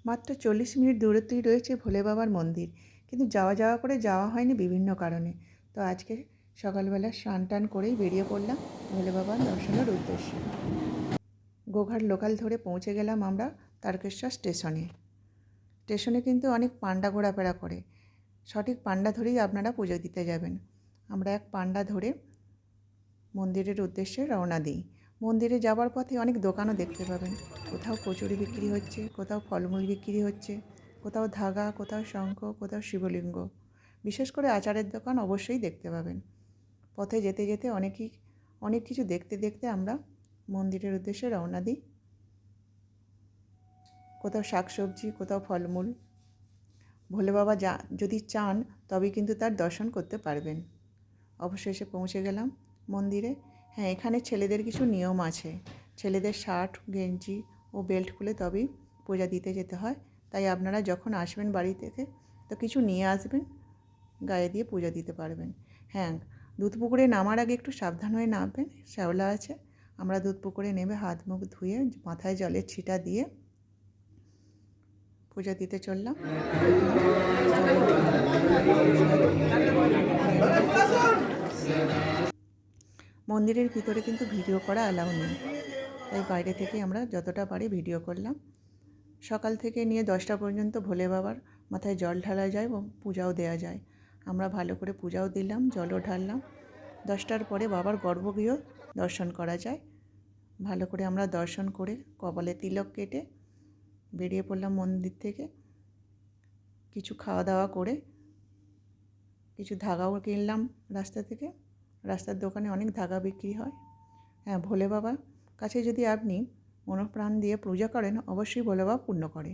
মাত্র 40 মিনিট দূরত্বেই রয়েছে ভোলে বাবার মন্দির, কিন্তু যাওয়া করে যাওয়া হয়নি বিভিন্ন কারণে। তো আজকে সকালবেলা স্নান টান করেই বেরিয়ে পড়লাম ভোলে বাবার দর্শনের উদ্দেশ্যে। গোঘাট লোকাল ধরে পৌঁছে গেলাম আমরা তারকেশ্বর স্টেশনে। স্টেশনে কিন্তু অনেক পান্ডা ঘোরাফেরা করে, সঠিক পান্ডা ধরেই আপনারা পুজো দিতে যাবেন। আমরা এক পান্ডা ধরে মন্দিরের উদ্দেশ্যে রওনা দিই। মন্দিরে যাবার পথে অনেক দোকানও দেখতে পাবেন। কোথাও কচুরি বিক্রি হচ্ছে, কোথাও ফলমূল বিক্রি হচ্ছে, কোথাও ধাগা, কোথাও শঙ্খ, কোথাও শিবলিঙ্গ। বিশেষ করে আচারের দোকান অবশ্যই দেখতে পাবেন। পথে যেতে যেতে অনেক কিছু দেখতে দেখতে আমরা মন্দিরের উদ্দেশ্যে রওনা দিই। কোথাও শাকসবজি, কোথাও ফলমূল। ভোলে বাবা যদি চান তবেই কিন্তু তার দর্শন করতে পারবেন। অবশেষে পৌঁছে গেলাম মন্দিরে। হ্যাঁ, এখানে ছেলেদের কিছু নিয়ম আছে। ছেলেদের শার্ট, গেঞ্জি ও বেল্ট খুলে তবেই পূজা দিতে যেতে হয়। তাই আপনারা যখন আসবেন বাড়ি থেকে তো কিছু নিয়ে আসবেন, গায়ে দিয়ে পূজা দিতে পারবেন। হ্যাঁ, দুধপুকুরে নামার আগে একটু সাবধান হয়ে নামবেন, শ্যাওলা আছে। আমরা দুধপুকুরে নেমে হাত মুখ ধুয়ে মাথায় জলের ছিটা দিয়ে পূজা দিতে চললাম। মন্দিরের ভিতরে কিন্তু ভিডিও করা অ্যালাউ নেই, তাই বাইরে থেকে আমরা যতটা পারি ভিডিও করলাম। সকাল থেকে নিয়ে 10টা পর্যন্ত ভোলে বাবার মাথায় জল ঢালা যায় এবং পূজাও দেওয়া যায়। আমরা ভালো করে পূজাও দিলাম, জলও ঢাললাম। 10টার পরে বাবার গর্ভগৃহ দর্শন করা যায়। ভালো করে আমরা দর্শন করে কপালে তিলক কেটে বেরিয়ে পড়লাম মন্দির থেকে। কিছু খাওয়া দাওয়া করে কিছু ধাগাও কিনলাম রাস্তা থেকে। রাস্তার দোকানে অনেক ধাগা বিক্রি হয়। হ্যাঁ, ভোলে বাবার কাছে যদি আপনি মনপ্রাণ দিয়ে পূজা করেন, অবশ্যই ভোলে বাবা পূর্ণ করে।